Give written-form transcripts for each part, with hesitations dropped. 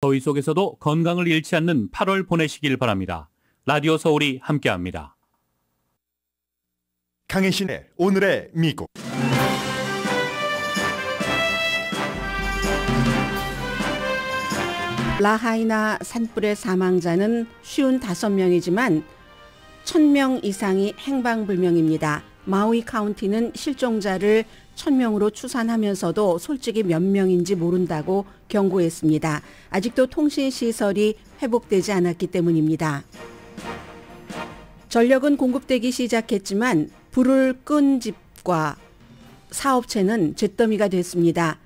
더위 속에서도 건강을 잃지 않는 8월 보내시길 바랍니다. 라디오 서울이 함께합니다. 강혜신의 오늘의 미국. 라하이나 산불의 사망자는 55명이지만 1000명 이상이 행방불명입니다. 마우이 카운티는 실종자를 1000명으로 추산하면서도 솔직히 몇 명인지 모른다고 경고했습니다. 아직도 통신시설이 회복되지 않았기 때문입니다. 전력은 공급되기 시작했지만 불을 끈 집과 사업체는 잿더미가 됐습니다.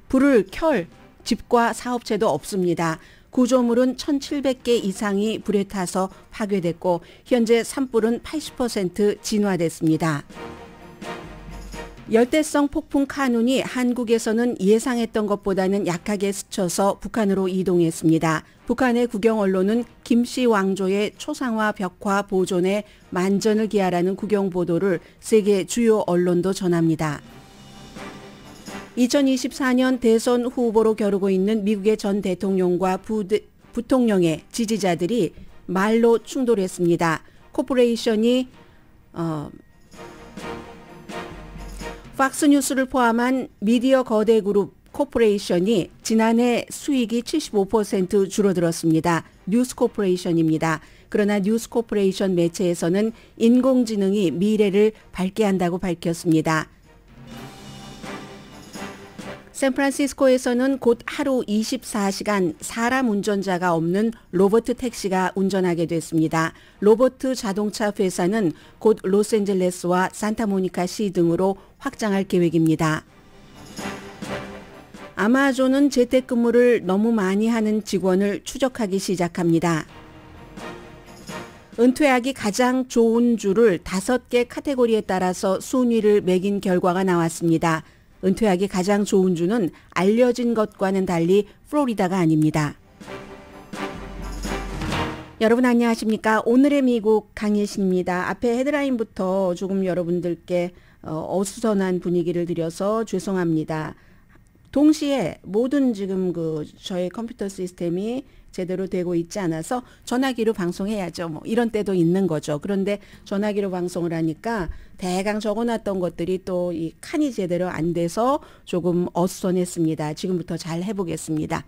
불을 켤 집과 사업체도 없습니다. 구조물은 1,700개 이상이 불에 타서 파괴됐고 현재 산불은 80% 진화됐습니다. 열대성 폭풍 카눈이 한국에서는 예상했던 것보다는 약하게 스쳐서 북한으로 이동했습니다. 북한의 국영 언론은 김씨 왕조의 초상화 벽화 보존에 만전을 기하라는 국영 보도를 세계 주요 언론도 전합니다. 2024년 대선 후보로 겨루고 있는 미국의 전 대통령과 부통령의 지지자들이 말로 충돌했습니다. 코퍼레이션이 팍스뉴스를 포함한 미디어 거대 그룹 코퍼레이션이 지난해 수익이 75% 줄어들었습니다. 뉴스 코퍼레이션입니다. 그러나 뉴스 코퍼레이션 매체에서는 인공지능이 미래를 밝게 한다고 밝혔습니다. 샌프란시스코에서는 곧 하루 24시간 사람 운전자가 없는 로봇 택시가 운전하게 됐습니다. 로봇 자동차 회사는 곧 로스앤젤레스와 산타모니카시 등으로 확장할 계획입니다. 아마존은 재택근무를 너무 많이 하는 직원을 추적하기 시작합니다. 은퇴하기 가장 좋은 주를 5개 카테고리에 따라서 순위를 매긴 결과가 나왔습니다. 은퇴하기 가장 좋은 주는 알려진 것과는 달리 플로리다가 아닙니다. 여러분 안녕하십니까? 오늘의 미국 강예신입니다. 앞에 헤드라인부터 조금 여러분들께 어수선한 분위기를 드려서 죄송합니다. 동시에 모든 지금 저의 컴퓨터 시스템이 제대로 되고 있지 않아서 전화기로 방송해야죠. 뭐 이런 때도 있는 거죠. 그런데 전화기로 방송을 하니까 대강 적어놨던 것들이 또 이 칸이 제대로 안 돼서 조금 어수선했습니다. 지금부터 잘 해보겠습니다.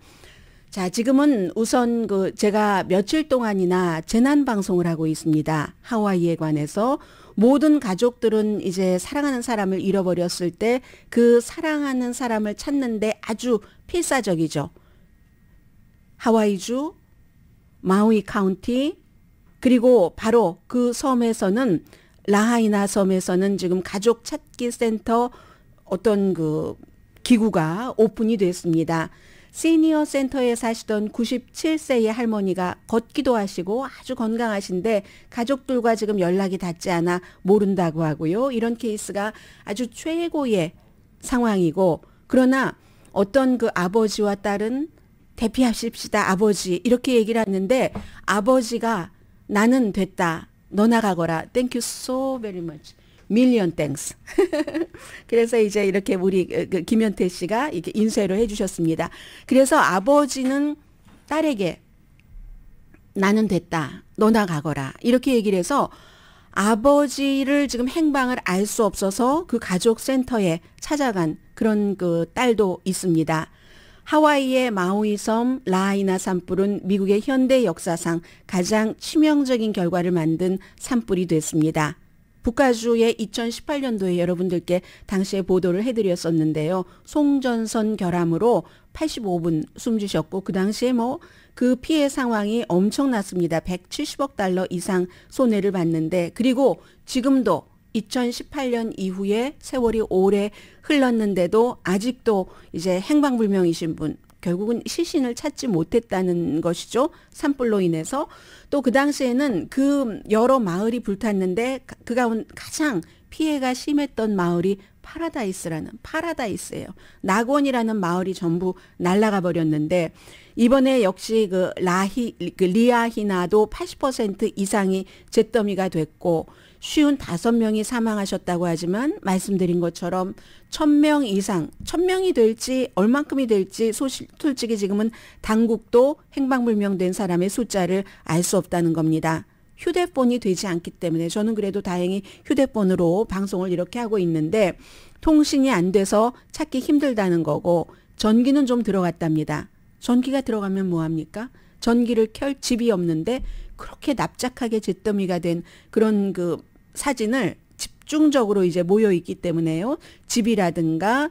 자, 지금은 우선 제가 며칠 동안이나 재난 방송을 하고 있습니다. 하와이에 관해서 모든 가족들은 이제 사랑하는 사람을 잃어버렸을 때 그 사랑하는 사람을 찾는데 아주 필사적이죠. 하와이주, 마우이 카운티, 그리고 바로 그 섬에서는 라하이나 섬에서는 지금 가족 찾기 센터 어떤 기구가 오픈이 됐습니다. 시니어 센터에 사시던 97세의 할머니가 걷기도 하시고 아주 건강하신데 가족들과 지금 연락이 닿지 않아 모른다고 하고요. 이런 케이스가 아주 최고의 상황이고, 그러나 어떤 아버지와 딸은 대피하십시다 아버지 이렇게 얘기를 하는데 아버지가 나는 됐다 너 나가거라 thank you so very much million thanks 그래서 이제 이렇게 우리 김현태 씨가 이렇게 인쇄를 해주셨습니다. 그래서 아버지는 딸에게 나는 됐다 너 나가거라 이렇게 얘기를 해서 아버지를 지금 행방을 알 수 없어서 그 가족 센터에 찾아간 그런 딸도 있습니다. 하와이의 마우이 섬 라하이나 산불은 미국의 현대 역사상 가장 치명적인 결과를 만든 산불이 됐습니다. 북가주의 2018년도에 여러분들께 당시에 보도를 해드렸었는데요. 송전선 결함으로 85분 숨지셨고 그 당시에 그 피해 상황이 엄청났습니다. 170억 달러 이상 손해를 봤는데, 그리고 지금도 2018년 이후에 세월이 오래 흘렀는데도 아직도 이제 행방불명이신 분, 결국은 시신을 찾지 못했다는 것이죠. 산불로 인해서. 또 그 당시에는 그 여러 마을이 불탔는데 그 가운데 가장 피해가 심했던 마을이 파라다이스예요. 낙원이라는 마을이 전부 날아가 버렸는데 이번에 역시 그 리아히나도 80% 이상이 잿더미가 됐고 55명이 사망하셨다고 하지만 말씀드린 것처럼 1000명 이상, 1000명이 될지 얼만큼이 될지 솔직히 지금은 당국도 행방불명된 사람의 숫자를 알 수 없다는 겁니다. 휴대폰이 되지 않기 때문에 저는 그래도 다행히 휴대폰으로 방송을 이렇게 하고 있는데 통신이 안 돼서 찾기 힘들다는 거고 전기는 좀 들어갔답니다. 전기가 들어가면 뭐합니까? 전기를 켤 집이 없는데 그렇게 납작하게 잿더미가 된 그런 그 사진을 집중적으로 이제 모여 있기 때문에요. 집이라든가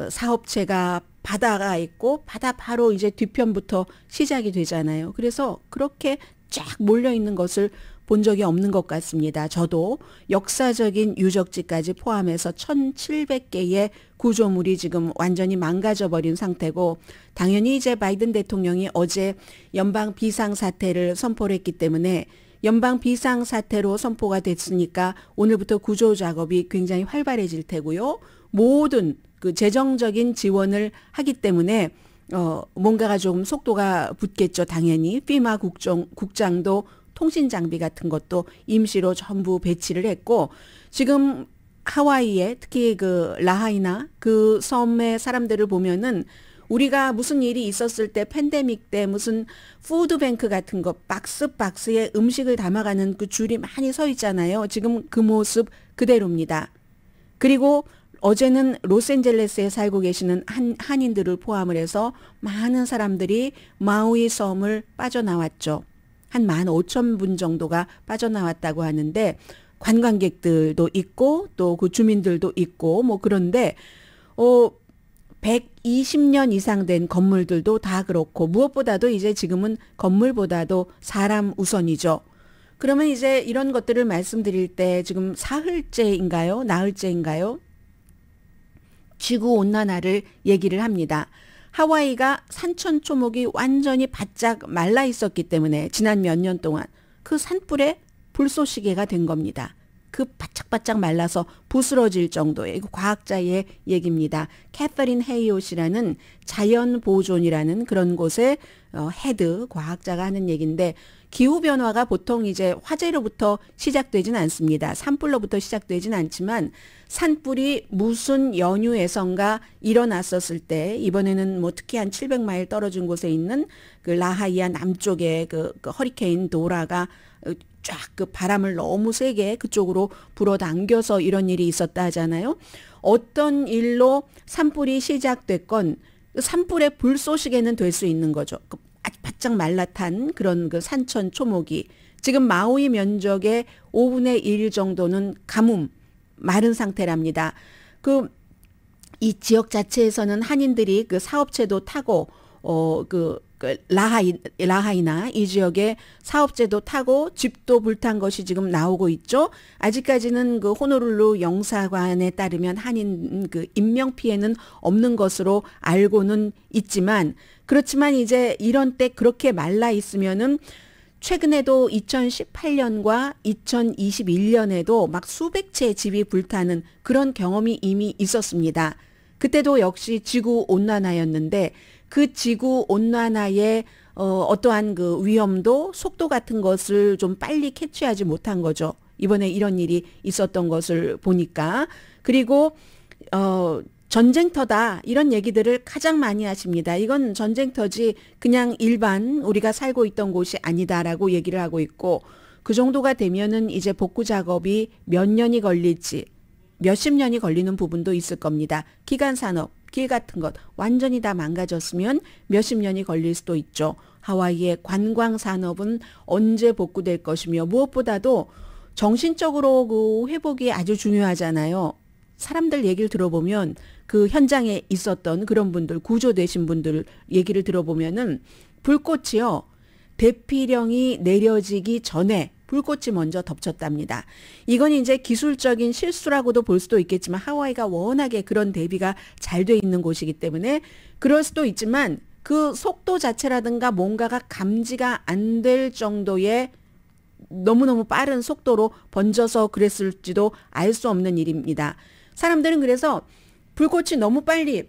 사업체가 바다가 있고 바다 바로 이제 뒤편부터 시작이 되잖아요. 그래서 그렇게 쫙 몰려 있는 것을 본 적이 없는 것 같습니다. 저도 역사적인 유적지까지 포함해서 1700개의 구조물이 지금 완전히 망가져 버린 상태고 당연히 이제 바이든 대통령이 어제 연방 비상사태를 선포를 했기 때문에 연방 비상사태로 선포가 됐으니까 오늘부터 구조 작업이 굉장히 활발해질 테고요. 모든 그 재정적인 지원을 하기 때문에 뭔가가 좀 속도가 붙겠죠. 당연히 피마 국장도 통신 장비 같은 것도 임시로 전부 배치를 했고 지금 하와이에 특히 그 라하이나 그 섬의 사람들을 보면은 우리가 무슨 일이 있었을 때 팬데믹 때 무슨 푸드뱅크 같은 거 박스에 음식을 담아가는 그 줄이 많이 서 있잖아요. 지금 그 모습 그대로입니다. 그리고 어제는 로스앤젤레스에 살고 계시는 한인들을 포함을 해서 많은 사람들이 마우이 섬을 빠져나왔죠. 한 15,000분 정도가 빠져나왔다고 하는데 관광객들도 있고 또 그 주민들도 있고 뭐 그런데 120년 이상 된 건물들도 다 그렇고 무엇보다도 이제 지금은 건물보다도 사람 우선이죠. 그러면 이제 이런 것들을 말씀드릴 때 지금 사흘째인가요? 나흘째인가요? 지구온난화를 얘기를 합니다. 하와이가 산천초목이 완전히 바짝 말라 있었기 때문에 지난 몇 년 동안 그 산불에 불쏘시개가 된 겁니다. 그 바짝바짝 말라서 부스러질 정도의 이거 과학자의 얘기입니다. 캐서린 헤이옷이라는 자연보존이라는 그런 곳의 헤드 과학자가 하는 얘기인데 기후변화가 보통 이제 화재로부터 시작되진 않습니다. 산불로부터 시작되진 않지만 산불이 무슨 연유에선가 일어났었을 때 이번에는 뭐 특히 한 700마일 떨어진 곳에 있는 그 라하이아 남쪽에 그 허리케인 도라가 쫙 그 바람을 너무 세게 그쪽으로 불어당겨서 이런 일이 있었다 하잖아요. 어떤 일로 산불이 시작됐건 산불의 불쏘시개는 될 수 있는 거죠. 바짝 말라탄 그런 그 산천 초목이 지금 마우이 면적의 5분의 1 정도는 가뭄 마른 상태랍니다. 이 지역 자체에서는 한인들이 그 사업체도 타고 라하이나 이 지역의 사업체도 타고 집도 불탄 것이 지금 나오고 있죠. 아직까지는 그 호노룰루 영사관에 따르면 한인 그 인명 피해는 없는 것으로 알고는 있지만 그렇지만 이제 이런 때 그렇게 말라 있으면은 최근에도 2018년과 2021년에도 막 수백 채의 집이 불타는 그런 경험이 이미 있었습니다. 그때도 역시 지구 온난화였는데 그 지구 온난화의 어떠한 그 위험도 속도 같은 것을 좀 빨리 캐치하지 못한 거죠. 이번에 이런 일이 있었던 것을 보니까. 그리고 전쟁터다 이런 얘기들을 가장 많이 하십니다. 이건 전쟁터지 그냥 일반 우리가 살고 있던 곳이 아니다라고 얘기를 하고 있고 그 정도가 되면은 이제 복구 작업이 몇 년이 걸릴지 몇십 년이 걸리는 부분도 있을 겁니다. 기간 산업, 길 같은 것 완전히 다 망가졌으면 몇십 년이 걸릴 수도 있죠. 하와이의 관광 산업은 언제 복구될 것이며 무엇보다도 정신적으로 그 회복이 아주 중요하잖아요. 사람들 얘기를 들어보면 그 현장에 있었던 그런 분들, 구조되신 분들 얘기를 들어보면은 불꽃이요. 대피령이 내려지기 전에 불꽃이 먼저 덮쳤답니다. 이건 이제 기술적인 실수라고도 볼 수도 있겠지만 하와이가 워낙에 그런 대비가 잘 돼 있는 곳이기 때문에 그럴 수도 있지만 그 속도 자체라든가 뭔가가 감지가 안 될 정도의 너무너무 빠른 속도로 번져서 그랬을지도 알 수 없는 일입니다. 사람들은 그래서 불꽃이 너무 빨리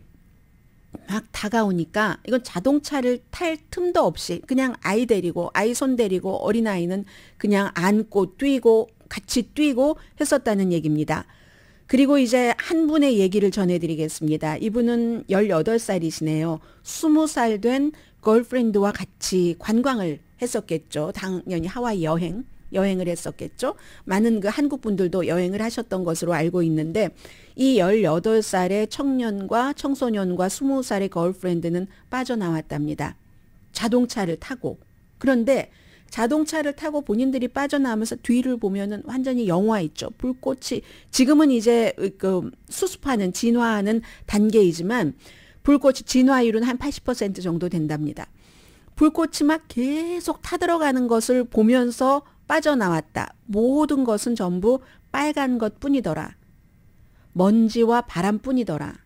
막 다가오니까 이건 자동차를 탈 틈도 없이 그냥 아이 데리고 아이 손 데리고 어린아이는 그냥 안고 뛰고 같이 뛰고 했었다는 얘기입니다. 그리고 이제 한 분의 얘기를 전해드리겠습니다. 이분은 18살이시네요. 20살 된 걸프렌드와 같이 관광을 했었겠죠. 당연히 하와이 여행을 했었겠죠. 많은 그 한국 분들도 여행을 하셨던 것으로 알고 있는데 이 18살의 청년과 청소년과 20살의 걸프렌드는 빠져나왔답니다. 자동차를 타고. 그런데 자동차를 타고 본인들이 빠져나오면서 뒤를 보면은 완전히 영화 있죠. 불꽃이 지금은 이제 그 수습하는 진화하는 단계이지만 불꽃이 진화율은 한 80% 정도 된답니다. 불꽃이 막 계속 타들어가는 것을 보면서 빠져나왔다. 모든 것은 전부 빨간 것뿐이더라. 먼지와 바람뿐이더라.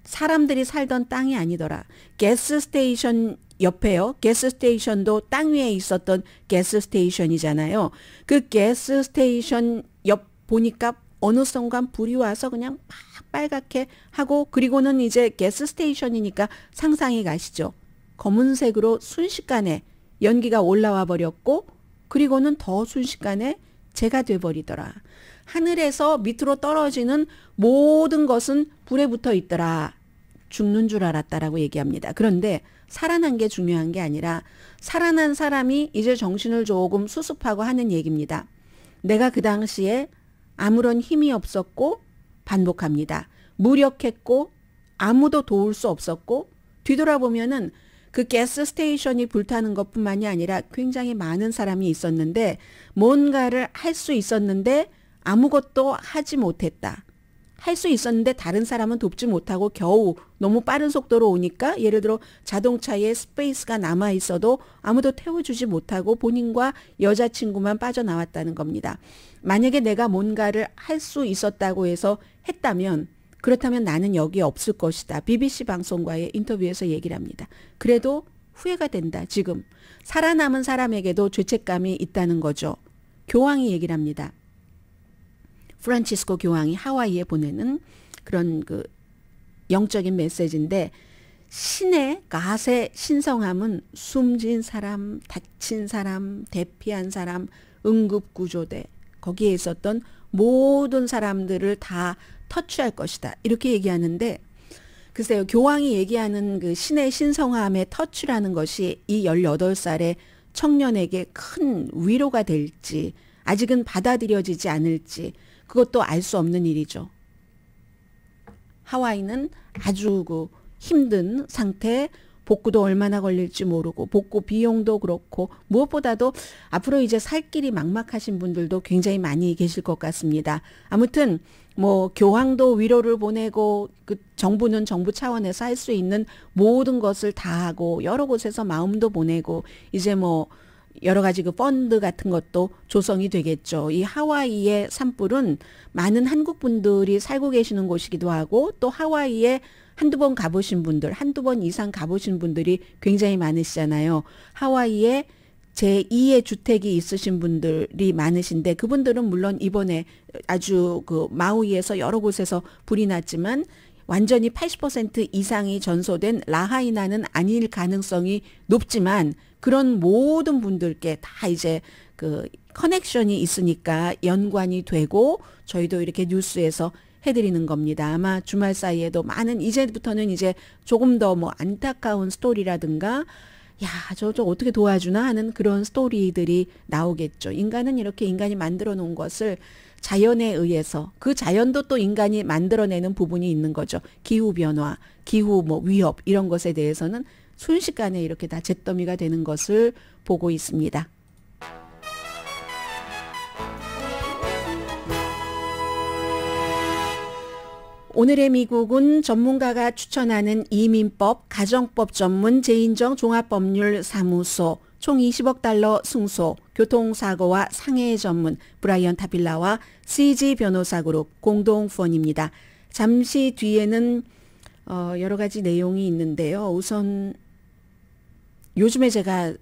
사람들이 살던 땅이 아니더라. 가스 스테이션 옆에요. 가스 스테이션도 땅 위에 있었던 가스 스테이션이잖아요. 그 가스 스테이션 옆 보니까 어느 순간 불이 와서 그냥 막 빨갛게 하고 그리고는 이제 가스 스테이션이니까 상상이 가시죠. 검은색으로 순식간에 연기가 올라와 버렸고 그리고는 더 순식간에 재가 돼버리더라. 하늘에서 밑으로 떨어지는 모든 것은 불에 붙어 있더라. 죽는 줄 알았다라고 얘기합니다. 그런데 살아난 게 중요한 게 아니라 살아난 사람이 이제 정신을 조금 수습하고 하는 얘기입니다. 내가 그 당시에 아무런 힘이 없었고 반복합니다. 무력했고 아무도 도울 수 없었고 뒤돌아보면은 그 가스 스테이션이 불타는 것뿐만이 아니라 굉장히 많은 사람이 있었는데 뭔가를 할 수 있었는데 아무것도 하지 못했다. 할 수 있었는데 다른 사람은 돕지 못하고 겨우 너무 빠른 속도로 오니까 예를 들어 자동차에 스페이스가 남아 있어도 아무도 태워주지 못하고 본인과 여자친구만 빠져나왔다는 겁니다. 만약에 내가 뭔가를 할 수 있었다고 해서 했다면 그렇다면 나는 여기에 없을 것이다. BBC 방송과의 인터뷰에서 얘기를 합니다. 그래도 후회가 된다. 지금 살아남은 사람에게도 죄책감이 있다는 거죠. 교황이 얘기를 합니다. 프란치스코 교황이 하와이에 보내는 그런 그 영적인 메시지인데 신의 가세 신성함은 숨진 사람, 다친 사람, 대피한 사람, 응급구조대 거기에 있었던 모든 사람들을 다 터치할 것이다. 이렇게 얘기하는데 글쎄요. 교황이 얘기하는 그 신의 신성함의 터치라는 것이 이 18살의 청년에게 큰 위로가 될지 아직은 받아들여지지 않을지 그것도 알 수 없는 일이죠. 하와이는 아주 그 힘든 상태, 복구도 얼마나 걸릴지 모르고 복구 비용도 그렇고 무엇보다도 앞으로 이제 살 길이 막막하신 분들도 굉장히 많이 계실 것 같습니다. 아무튼 뭐 교황도 위로를 보내고 그 정부는 정부 차원에서 할 수 있는 모든 것을 다 하고 여러 곳에서 마음도 보내고 이제 뭐 여러 가지 그 펀드 같은 것도 조성이 되겠죠. 이 하와이의 산불은 많은 한국 분들이 살고 계시는 곳이기도 하고 또 하와이에 한두 번 가보신 분들, 한두 번 이상 가보신 분들이 굉장히 많으시잖아요. 하와이에 제2의 주택이 있으신 분들이 많으신데 그분들은 물론 이번에 아주 그 마우이에서 여러 곳에서 불이 났지만 완전히 80% 이상이 전소된 라하이나는 아닐 가능성이 높지만 그런 모든 분들께 다 이제 그 커넥션이 있으니까 연관이 되고 저희도 이렇게 뉴스에서 해드리는 겁니다. 아마 주말 사이에도 많은 이제부터는 이제 조금 더 뭐 안타까운 스토리라든가 야, 저 어떻게 도와주나 하는 그런 스토리들이 나오겠죠. 인간은 이렇게 인간이 만들어 놓은 것을 자연에 의해서 그 자연도 또 인간이 만들어내는 부분이 있는 거죠. 기후변화, 기후 뭐 위협 이런 것에 대해서는 순식간에 이렇게 다 잿더미가 되는 것을 보고 있습니다. 오늘의 미국은 전문가가 추천하는 이민법, 가정법 전문 제인정 종합법률사무소, 총 20억 달러 승소, 교통사고와 상해 전문 브라이언 타빌라와 CG 변호사그룹 공동후원입니다. 잠시 뒤에는 여러 가지 내용이 있는데요. 우선 요즘에 제가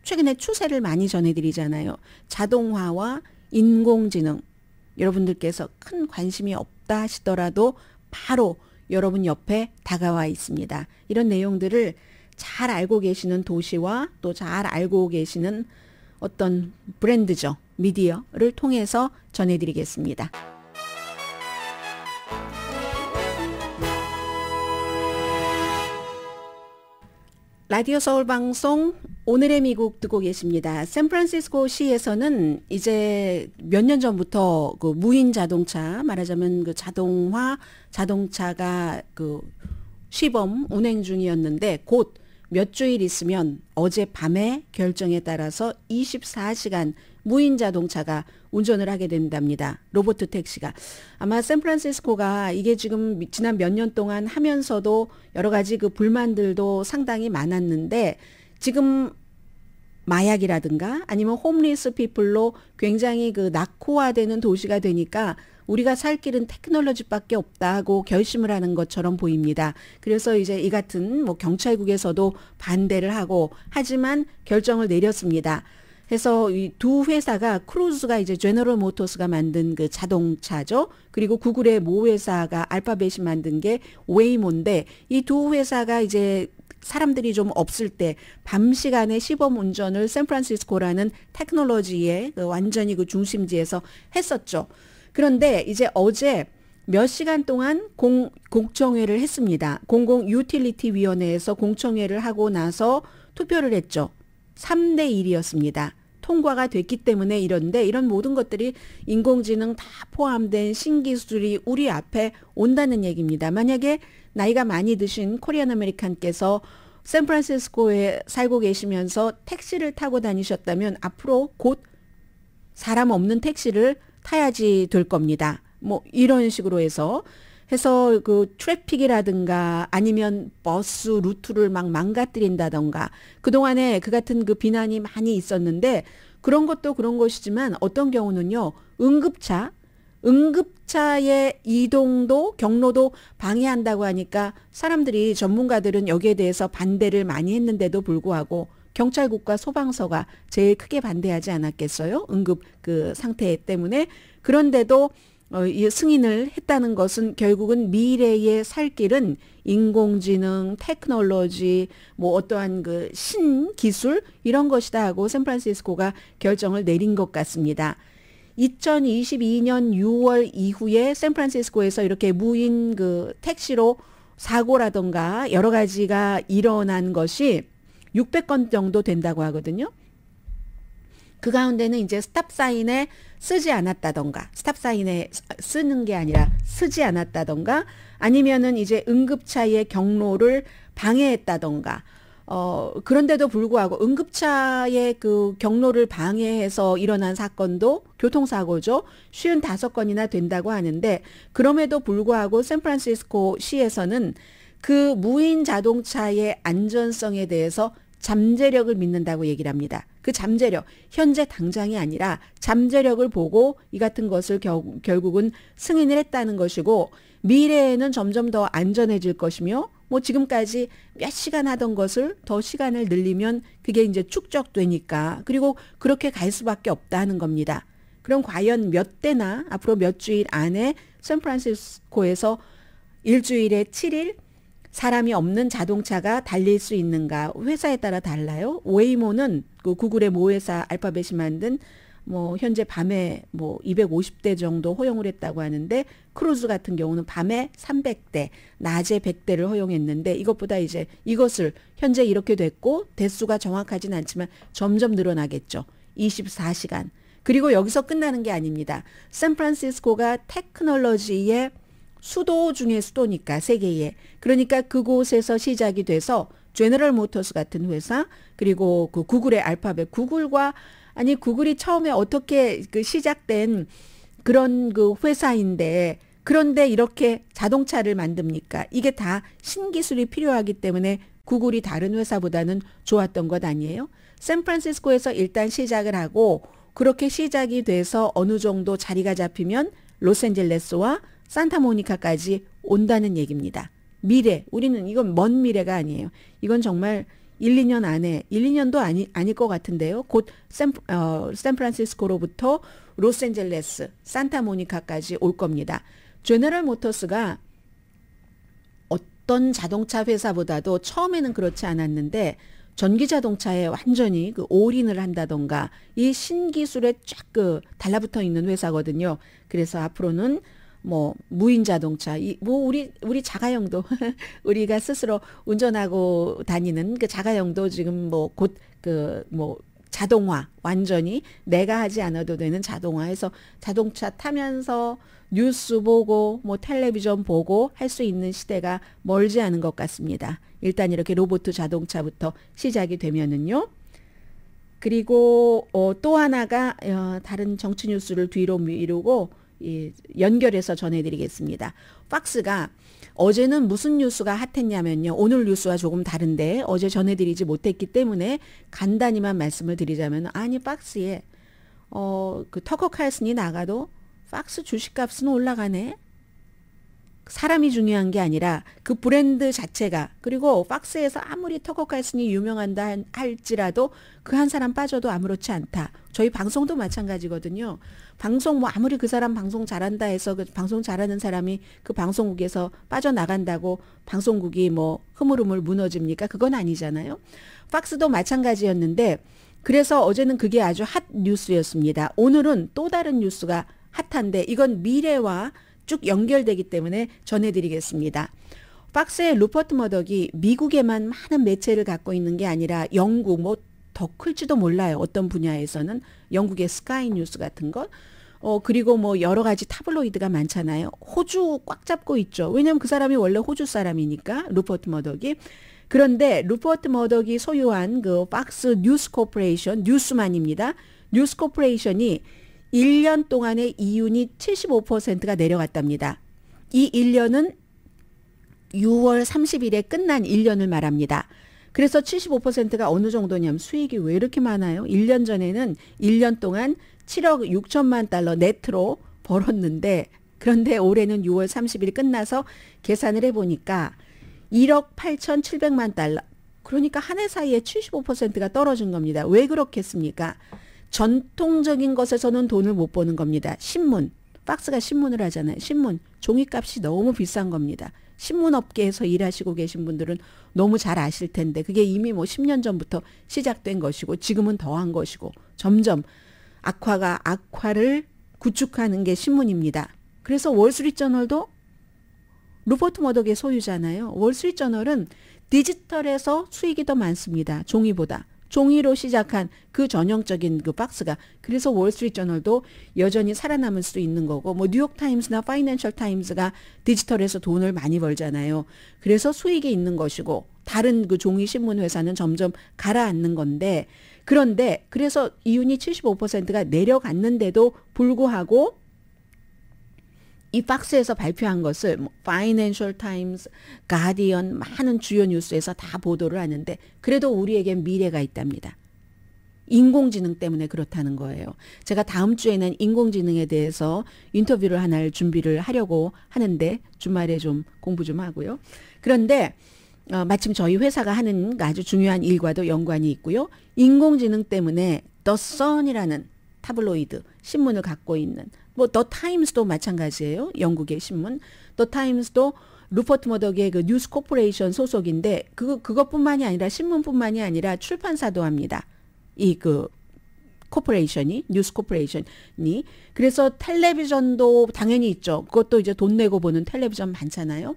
최근에 추세를 많이 전해드리잖아요. 자동화와 인공지능. 여러분들께서 큰 관심이 없다 하시더라도 바로 여러분 옆에 다가와 있습니다. 이런 내용들을 잘 알고 계시는 도시와 또 잘 알고 계시는 어떤 브랜드죠. 미디어를 통해서 전해드리겠습니다. 라디오 서울 방송 오늘의 미국 듣고 계십니다. 샌프란시스코 시에서는 이제 몇 년 전부터 그 무인 자동차, 말하자면 그 자동차가 그 시범 운행 중이었는데 곧 몇 주일 있으면 어젯밤의 결정에 따라서 24시간 무인 자동차가 운전을 하게 된답니다. 로봇 택시가. 아마 샌프란시스코가 이게 지금 지난 몇 년 동안 하면서도 여러 가지 그 불만들도 상당히 많았는데 지금 마약이라든가 아니면 홈리스 피플로 굉장히 그 낙후화되는 도시가 되니까 우리가 살 길은 테크놀로지밖에 없다고 결심을 하는 것처럼 보입니다. 그래서 이제 이 같은 뭐 경찰국에서도 반대를 하고 하지만 결정을 내렸습니다. 해서 이 두 회사가 크루즈가 이제 제너럴 모터스가 만든 그 자동차죠. 그리고 구글의 모 회사가 알파벳이 만든 게 웨이모인데 이 두 회사가 이제 사람들이 좀 없을 때 밤 시간에 시범 운전을 샌프란시스코라는 테크놀로지의 그 완전히 그 중심지에서 했었죠. 그런데 이제 어제 몇 시간 동안 공청회를 했습니다. 공공유틸리티위원회에서 공청회를 하고 나서 투표를 했죠. 3대 1이었습니다. 통과가 됐기 때문에 이런데 이런 모든 것들이 인공지능 다 포함된 신기술이 우리 앞에 온다는 얘기입니다. 만약에 나이가 많이 드신 코리안 아메리칸께서 샌프란시스코에 살고 계시면서 택시를 타고 다니셨다면 앞으로 곧 사람 없는 택시를 타야지 될 겁니다. 뭐 이런 식으로 해서 그 트래픽이라든가 아니면 버스 루트를 막 망가뜨린다던가 그동안에 그 같은 그 비난이 많이 있었는데 그런 것도 그런 것이지만 어떤 경우는요. 응급차의 이동도 경로도 방해한다고 하니까 사람들이 전문가들은 여기에 대해서 반대를 많이 했는데도 불구하고 경찰국과 소방서가 제일 크게 반대하지 않았겠어요? 응급 그 상태 때문에. 그런데도 이 승인을 했다는 것은 결국은 미래의 살 길은 인공지능, 테크놀로지, 뭐 어떠한 그 신기술 이런 것이다 하고 샌프란시스코가 결정을 내린 것 같습니다. 2022년 6월 이후에 샌프란시스코에서 이렇게 무인 그 택시로 사고라던가 여러 가지가 일어난 것이 600건 정도 된다고 하거든요. 그 가운데는 이제 스탑사인에 쓰지 않았다던가, 스탑사인에 쓰는 게 아니라 쓰지 않았다던가, 아니면은 이제 응급차의 경로를 방해했다던가, 그런데도 불구하고 응급차의 그 경로를 방해해서 일어난 사건도 교통사고죠. 55건이나 된다고 하는데, 그럼에도 불구하고 샌프란시스코 시에서는 그 무인 자동차의 안전성에 대해서 잠재력을 믿는다고 얘기를 합니다. 그 잠재력, 현재 당장이 아니라 잠재력을 보고 이 같은 것을 결국은 승인을 했다는 것이고 미래에는 점점 더 안전해질 것이며 뭐 지금까지 몇 시간 하던 것을 더 시간을 늘리면 그게 이제 축적되니까 그리고 그렇게 갈 수밖에 없다는 겁니다. 그럼 과연 몇 대나 앞으로 몇 주일 안에 샌프란시스코에서 일주일에 7일 사람이 없는 자동차가 달릴 수 있는가? 회사에 따라 달라요. 웨이모는 그 구글의 모 회사 알파벳이 만든 뭐 현재 밤에 뭐 250대 정도 허용을 했다고 하는데 크루즈 같은 경우는 밤에 300대, 낮에 100대를 허용했는데 이것보다 이제 이것을 현재 이렇게 됐고 대수가 정확하진 않지만 점점 늘어나겠죠. 24시간. 그리고 여기서 끝나는 게 아닙니다. 샌프란시스코가 테크놀로지의 수도 중에 수도니까 세계에. 그러니까 그곳에서 시작이 돼서 제너럴 모터스 같은 회사 그리고 그 구글의 알파벳 구글이 처음에 어떻게 그 시작된 그런 그 회사인데 그런데 이렇게 자동차를 만듭니까? 이게 다 신기술이 필요하기 때문에 구글이 다른 회사보다는 좋았던 것 아니에요? 샌프란시스코에서 일단 시작을 하고 그렇게 시작이 돼서 어느 정도 자리가 잡히면 로스앤젤레스와 산타모니카까지 온다는 얘기입니다. 미래, 우리는 이건 먼 미래가 아니에요. 이건 정말 1, 2년 안에, 1, 2년도 아닐 것 같은데요. 곧 샌프란시스코로부터 로스앤젤레스, 산타모니카까지 올 겁니다. 제너럴 모터스가 어떤 자동차 회사보다도 처음에는 그렇지 않았는데 전기 자동차에 완전히 그 올인을 한다던가 이 신기술에 쫙 그 달라붙어 있는 회사거든요. 그래서 앞으로는 뭐 무인 자동차, 뭐 우리 자가용도 우리가 스스로 운전하고 다니는 그 자가용도 지금 뭐 곧 그 뭐 자동화, 완전히 내가 하지 않아도 되는 자동화해서 자동차 타면서 뉴스 보고 뭐 텔레비전 보고 할 수 있는 시대가 멀지 않은 것 같습니다. 일단 이렇게 로봇 자동차부터 시작이 되면은요. 그리고 또 하나가 다른 정치 뉴스를 뒤로 미루고 연결해서 전해드리겠습니다. 팍스가 어제는 무슨 뉴스가 핫했냐면요. 오늘 뉴스와 조금 다른데 어제 전해드리지 못했기 때문에 간단히만 말씀을 드리자면 아니 팍스에 그 터커 칼슨이 나가도 팍스 주식값은 올라가네. 사람이 중요한 게 아니라 그 브랜드 자체가 그리고 팍스에서 아무리 터커 칼슨이 유명한다 할지라도 그 한 사람 빠져도 아무렇지 않다. 저희 방송도 마찬가지거든요. 방송 뭐 아무리 그 사람 방송 잘한다 해서 그 방송 잘하는 사람이 그 방송국에서 빠져나간다고 방송국이 뭐 흐물흐물 무너집니까? 그건 아니잖아요. 팍스도 마찬가지였는데 그래서 어제는 그게 아주 핫 뉴스였습니다. 오늘은 또 다른 뉴스가 핫한데 이건 미래와 쭉 연결되기 때문에 전해드리겠습니다. 팍스의 루퍼트 머덕이 미국에만 많은 매체를 갖고 있는 게 아니라 영국 뭐 더 클지도 몰라요. 어떤 분야에서는 영국의 스카이 뉴스 같은 것 그리고 뭐 여러 가지 타블로이드가 많잖아요. 호주 꽉 잡고 있죠. 왜냐하면 그 사람이 원래 호주 사람이니까 루퍼트 머덕이. 그런데 루퍼트 머덕이 소유한 그 팍스 뉴스 코퍼레이션 뉴스만입니다. 뉴스 코퍼레이션이 1년 동안의 이윤이 75%가 내려갔답니다. 이 1년은 6월 30일에 끝난 1년을 말합니다. 그래서 75%가 어느 정도냐면 수익이 왜 이렇게 많아요? 1년 전에는 1년 동안 7억 6천만 달러 네트로 벌었는데 그런데 올해는 6월 30일 끝나서 계산을 해보니까 1억 8천7백만 달러 그러니까 한 해 사이에 75%가 떨어진 겁니다. 왜 그렇겠습니까? 전통적인 것에서는 돈을 못 버는 겁니다. 신문, 팍스가 신문을 하잖아요. 신문, 종이값이 너무 비싼 겁니다. 신문업계에서 일하시고 계신 분들은 너무 잘 아실 텐데 그게 이미 뭐 10년 전부터 시작된 것이고 지금은 더한 것이고 점점 악화가 악화를 구축하는 게 신문입니다. 그래서 월스트리트저널도 루퍼트 머덕의 소유잖아요. 월스트리트저널은 디지털에서 수익이 더 많습니다. 종이보다. 종이로 시작한 그 전형적인 그 팍스가 그래서 월스트리트저널도 여전히 살아남을 수 있는 거고 뭐 뉴욕타임스나 파이낸셜 타임스가 디지털에서 돈을 많이 벌잖아요. 그래서 수익이 있는 것이고 다른 그 종이 신문 회사는 점점 가라앉는 건데 그런데 그래서 이윤이 75%가 내려갔는데도 불구하고 이 팍스에서 발표한 것을 파이낸셜 타임스, 가디언 많은 주요 뉴스에서 다 보도를 하는데 그래도 우리에겐 미래가 있답니다. 인공지능 때문에 그렇다는 거예요. 제가 다음 주에는 인공지능에 대해서 인터뷰를 하나를 준비를 하려고 하는데 주말에 좀 공부 좀 하고요. 그런데 마침 저희 회사가 하는 아주 중요한 일과도 연관이 있고요. 인공지능 때문에 더 선이라는 타블로이드 신문을 갖고 있는 뭐 더 타임스도 마찬가지예요. 영국의 신문. 더 타임스도 루퍼트 머덕의 그 뉴스 코퍼레이션 소속인데 그것뿐만이 아니라 신문뿐만이 아니라 출판사도 합니다. 이 그 코퍼레이션이 뉴스 코퍼레이션이 그래서 텔레비전도 당연히 있죠. 그것도 이제 돈 내고 보는 텔레비전 많잖아요.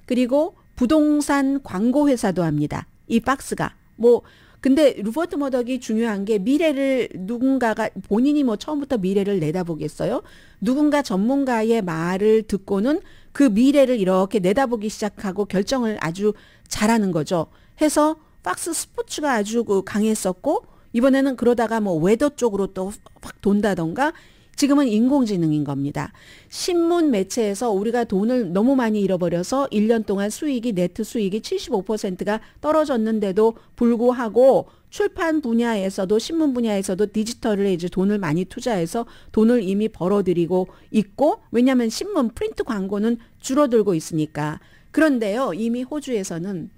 그리고 부동산 광고 회사도 합니다. 이 팍스가 뭐 근데 루퍼트 머덕이 중요한 게 미래를 누군가가 본인이 뭐 처음부터 미래를 내다보겠어요? 누군가 전문가의 말을 듣고는 그 미래를 이렇게 내다보기 시작하고 결정을 아주 잘하는 거죠. 해서 팍스 스포츠가 아주 강했었고 이번에는 그러다가 뭐 웨더 쪽으로 또 확 돈다던가 지금은 인공지능인 겁니다. 신문 매체에서 우리가 돈을 너무 많이 잃어버려서 1년 동안 수익이 네트 수익이 75%가 떨어졌는데도 불구하고 출판 분야에서도 신문 분야에서도 디지털에 이제 돈을 많이 투자해서 돈을 이미 벌어들이고 있고 왜냐하면 신문 프린트 광고는 줄어들고 있으니까. 그런데요 이미 호주에서는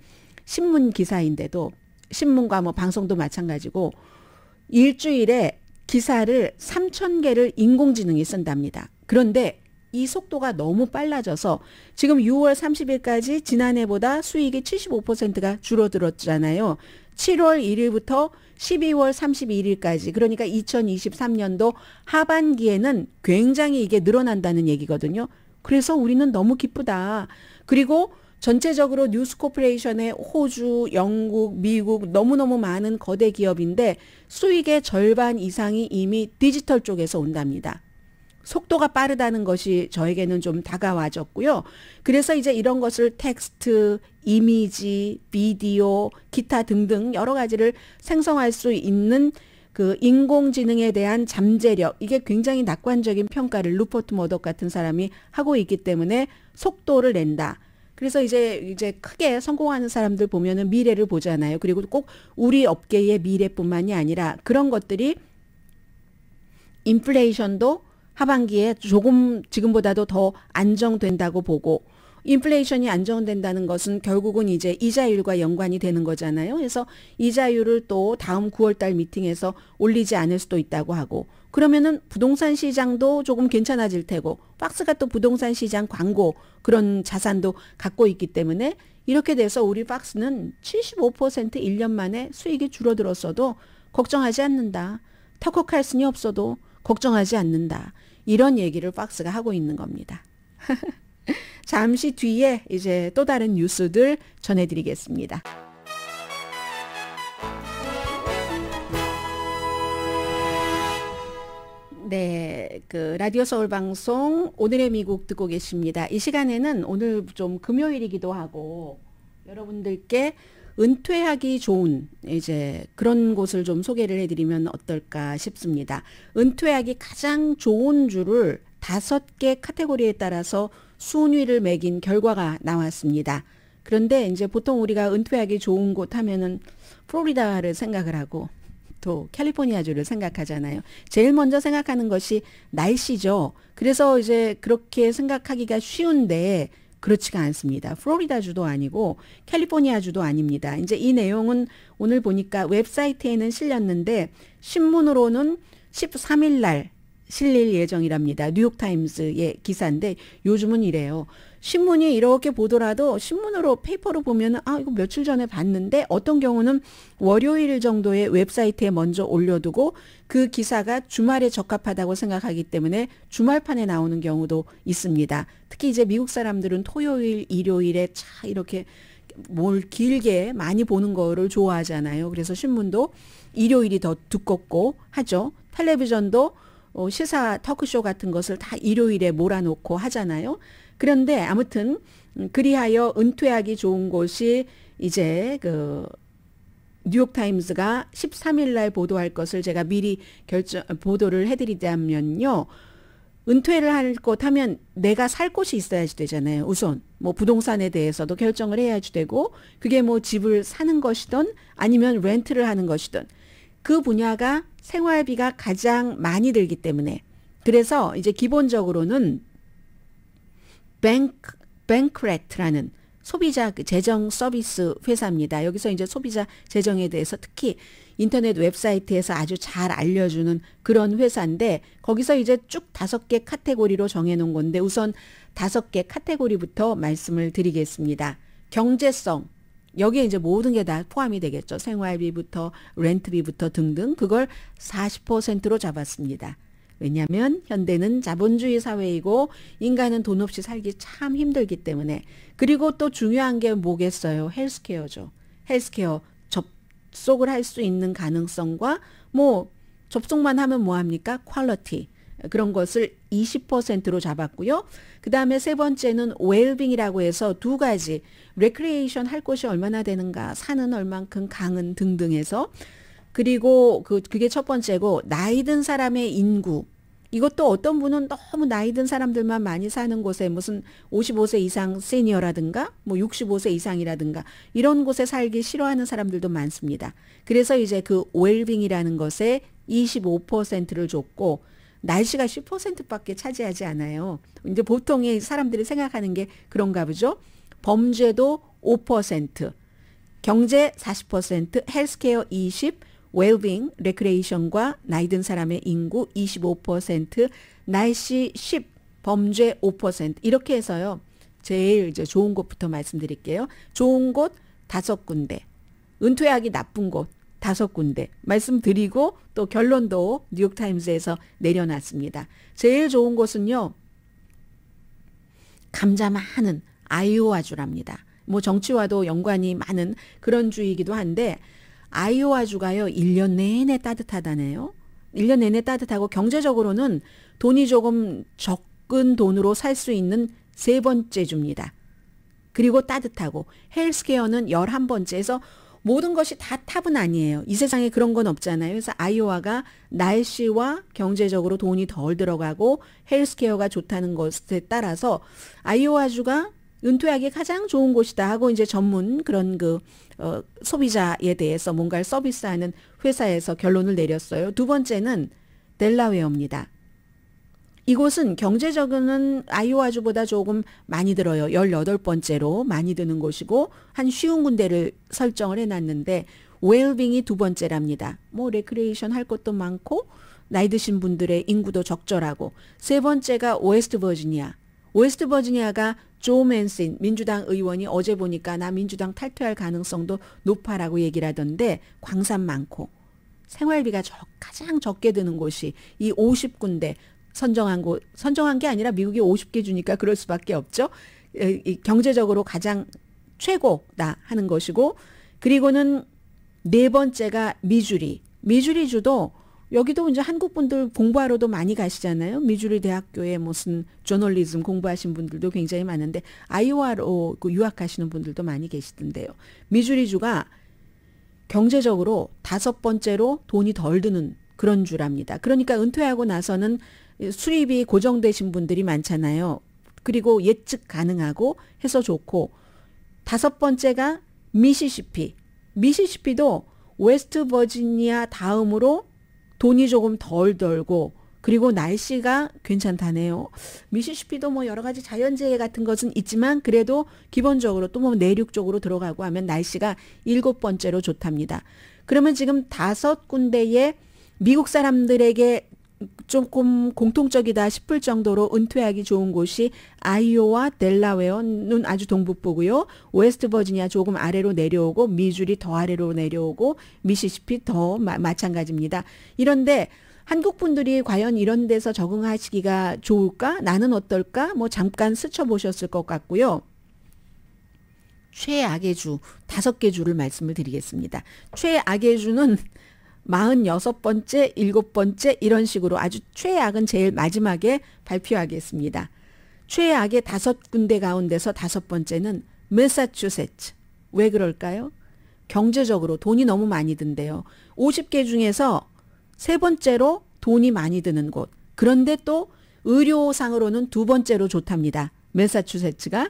신문 기사인데도 신문과 뭐 방송도 마찬가지고 일주일에 기사를 3,000개를 인공지능이 쓴답니다. 그런데 이 속도가 너무 빨라져서 지금 6월 30일까지 지난해보다 수익이 75%가 줄어들었잖아요. 7월 1일부터 12월 31일까지 그러니까 2023년도 하반기에는 굉장히 이게 늘어난다는 얘기거든요. 그래서 우리는 너무 기쁘다. 그리고 전체적으로 뉴스코퍼레이션의 호주, 영국, 미국 너무너무 많은 거대 기업인데 수익의 절반 이상이 이미 디지털 쪽에서 온답니다. 속도가 빠르다는 것이 저에게는 좀 다가와졌고요. 그래서 이제 이런 것을 텍스트, 이미지, 비디오, 기타 등등 여러 가지를 생성할 수 있는 그 인공지능에 대한 잠재력, 이게 굉장히 낙관적인 평가를 루퍼트 머덕 같은 사람이 하고 있기 때문에 속도를 낸다. 그래서 이제 크게 성공하는 사람들 보면은 미래를 보잖아요. 그리고 꼭 우리 업계의 미래뿐만이 아니라 그런 것들이 인플레이션도 하반기에 조금 지금보다도 더 안정된다고 보고, 인플레이션이 안정된다는 것은 결국은 이제 이자율과 연관이 되는 거잖아요. 그래서 이자율을 또 다음 9월달 미팅에서 올리지 않을 수도 있다고 하고, 그러면은 부동산 시장도 조금 괜찮아질 테고, 박스가 또 부동산 시장 광고 그런 자산도 갖고 있기 때문에 이렇게 돼서 우리 박스는 75% 1년 만에 수익이 줄어들었어도 걱정하지 않는다. 터커 칼슨이 없어도 걱정하지 않는다. 이런 얘기를 박스가 하고 있는 겁니다. 잠시 뒤에 이제 또 다른 뉴스들 전해드리겠습니다. 네, 그 라디오 서울 방송 오늘의 미국 듣고 계십니다. 이 시간에는 오늘 좀 금요일이기도 하고 여러분들께 은퇴하기 좋은 이제 그런 곳을 좀 소개를 해드리면 어떨까 싶습니다. 은퇴하기 가장 좋은 주를 5개 카테고리에 따라서 순위를 매긴 결과가 나왔습니다. 그런데 이제 보통 우리가 은퇴하기 좋은 곳 하면은 플로리다를 생각을 하고 또 캘리포니아주를 생각하잖아요. 제일 먼저 생각하는 것이 날씨죠. 그래서 이제 그렇게 생각하기가 쉬운데 그렇지가 않습니다. 플로리다주도 아니고 캘리포니아주도 아닙니다. 이제 이 내용은 오늘 보니까 웹사이트에는 실렸는데 신문으로는 13일 날 실릴 예정이랍니다. 뉴욕타임스의 기사인데 요즘은 이래요. 신문이 이렇게 보더라도 신문으로 페이퍼로 보면은 이거 며칠 전에 봤는데 어떤 경우는 월요일 정도의 웹사이트에 먼저 올려두고 그 기사가 주말에 적합하다고 생각하기 때문에 주말판에 나오는 경우도 있습니다. 특히 이제 미국 사람들은 토요일, 일요일에 이렇게 뭘 길게 많이 보는 거를 좋아하잖아요. 그래서 신문도 일요일이 더 두껍고 하죠. 텔레비전도 시사 터크쇼 같은 것을 다 일요일에 몰아놓고 하잖아요. 그런데 아무튼 그리하여 은퇴하기 좋은 곳이 이제 그 뉴욕타임스가 13일 날 보도할 것을 제가 미리 보도를 해드리자면요. 은퇴를 할 것 하면 내가 살 곳이 있어야지 되잖아요. 우선 뭐 부동산에 대해서도 결정을 해야지 되고 그게 뭐 집을 사는 것이든 아니면 렌트를 하는 것이든 그 분야가 생활비가 가장 많이 들기 때문에 그래서 이제 기본적으로는 뱅크레트라는 소비자 재정 서비스 회사입니다. 여기서 이제 소비자 재정에 대해서 특히 인터넷 웹사이트에서 아주 잘 알려주는 그런 회사인데 거기서 이제 쭉 5개 카테고리로 정해놓은 건데 우선 5개 카테고리부터 말씀을 드리겠습니다. 경제성. 여기에 이제 모든 게 다 포함이 되겠죠. 생활비부터 렌트비부터 등등 그걸 40%로 잡았습니다. 왜냐하면 현대는 자본주의 사회이고 인간은 돈 없이 살기 참 힘들기 때문에 그리고 또 중요한 게 뭐겠어요? 헬스케어죠. 헬스케어 접속을 할 수 있는 가능성과 뭐 접속만 하면 뭐합니까? 퀄리티 그런 것을 20%로 잡았고요. 그 다음에 세 번째는 웰빙이라고 해서 2가지 레크리에이션 할 곳이 얼마나 되는가 산은 얼만큼 강은 등등해서 그리고 그게 첫 번째고 나이 든 사람의 인구 이것도 어떤 분은 너무 나이 든 사람들만 많이 사는 곳에 무슨 55세 이상 시니어라든가 뭐 65세 이상이라든가 이런 곳에 살기 싫어하는 사람들도 많습니다. 그래서 이제 그 웰빙이라는 것에 25%를 줬고 날씨가 10%밖에 차지하지 않아요. 이제 보통의 사람들이 생각하는 게 그런가 보죠. 범죄도 5%, 경제 40%, 헬스케어 20%, 웰빙, 레크레이션과 나이 든 사람의 인구 25%, 날씨 범죄 5%. 이렇게 해서요. 제일 이제 좋은 곳부터 말씀드릴게요. 좋은 곳 5군데. 은퇴하기 나쁜 곳 5군데. 말씀드리고 또 결론도 뉴욕타임즈에서 내려놨습니다. 제일 좋은 곳은요. 감자 많은 아이오와주랍니다. 뭐 정치와도 연관이 많은 그런 주이기도 한데 아이오와주가요. 1년 내내 따뜻하다네요. 1년 내내 따뜻하고 경제적으로는 돈이 조금 적은 돈으로 살 수 있는 3번째 주입니다. 그리고 따뜻하고 헬스케어는 11번째에서 모든 것이 다 탑은 아니에요. 이 세상에 그런 건 없잖아요. 그래서 아이오와가 날씨와 경제적으로 돈이 덜 들어가고 헬스케어가 좋다는 것에 따라서 아이오와주가 은퇴하기 가장 좋은 곳이다 하고 이제 전문 그런 소비자에 대해서 뭔가를 서비스하는 회사에서 결론을 내렸어요. 두 번째는 델라웨어입니다. 이곳은 경제적으로는 아이오와주보다 조금 많이 들어요. 18번째로 많이 드는 곳이고 한 쉬운 군데를 설정을 해놨는데 웰빙이 2번째랍니다. 뭐 레크리에이션 할 것도 많고 나이 드신 분들의 인구도 적절하고 3번째가 웨스트 버지니아. 웨스트 버지니아가 조 맨신 민주당 의원이 어제 보니까 나 민주당 탈퇴할 가능성도 높아라고 얘기를 하던데 광산 많고 생활비가 가장 적게 드는 곳이 이 50군데 선정한 게 아니라 미국이 50개 주니까 그럴 수밖에 없죠. 경제적으로 가장 최고다 하는 것이고 그리고는 4번째가 미주리주도 여기도 이제 한국 분들 공부하러도 많이 가시잖아요. 미주리 대학교에 무슨 저널리즘 공부하신 분들도 굉장히 많은데 아이오와로 유학하시는 분들도 많이 계시던데요. 미주리주가 경제적으로 5번째로 돈이 덜 드는 그런 주랍니다. 그러니까 은퇴하고 나서는 수입이 고정되신 분들이 많잖아요. 그리고 예측 가능하고 해서 좋고 5번째가 미시시피도 웨스트 버지니아 다음으로 돈이 조금 덜 들고 그리고 날씨가 괜찮다네요. 미시시피도 뭐 여러 가지 자연재해 같은 것은 있지만 그래도 기본적으로 또 뭐 내륙 쪽으로 들어가고 하면 날씨가 7번째로 좋답니다. 그러면 지금 5군데의 미국 사람들에게 조금 공통적이다 싶을 정도로 은퇴하기 좋은 곳이 아이오와 델라웨어는 아주 동북부고요. 웨스트 버지니아 조금 아래로 내려오고 미주리 더 아래로 내려오고 미시시피 더 마찬가지입니다. 이런데 한국 분들이 과연 이런 데서 적응하시기가 좋을까? 나는 어떨까? 뭐 잠깐 스쳐보셨을 것 같고요. 최악의 주 5개 주를 말씀을 드리겠습니다. 최악의 주는 46번째, 7번째 이런 식으로 아주 최악은 제일 마지막에 발표하겠습니다. 최악의 5군데 가운데서 5번째는 매사추세츠. 왜 그럴까요? 경제적으로 돈이 너무 많이 든대요. 50개 중에서 3번째로 돈이 많이 드는 곳. 그런데 또 의료상으로는 2번째로 좋답니다. 매사추세츠가.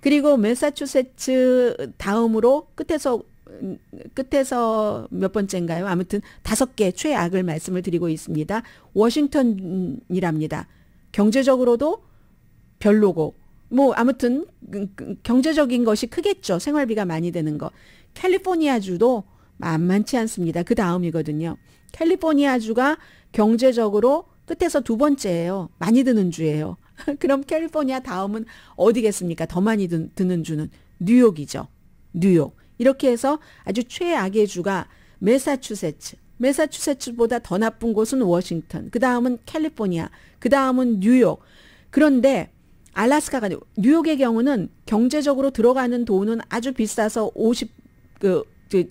그리고 매사추세츠 다음으로 끝에서 몇 번째인가요? 아무튼 5개 최악을 말씀을 드리고 있습니다. 워싱턴이랍니다. 경제적으로도 별로고 뭐 아무튼 경제적인 것이 크겠죠. 생활비가 많이 드는 거. 캘리포니아주도 만만치 않습니다. 그 다음이거든요. 캘리포니아주가 경제적으로 끝에서 2번째예요. 많이 드는 주예요. 그럼 캘리포니아 다음은 어디겠습니까? 더 많이 드는 주는 뉴욕이죠. 뉴욕. 이렇게 해서 아주 최악의 주가 매사추세츠보다 더 나쁜 곳은 워싱턴, 그 다음은 캘리포니아, 그 다음은 뉴욕. 그런데 알래스카가 뉴욕의 경우는 경제적으로 들어가는 돈은 아주 비싸서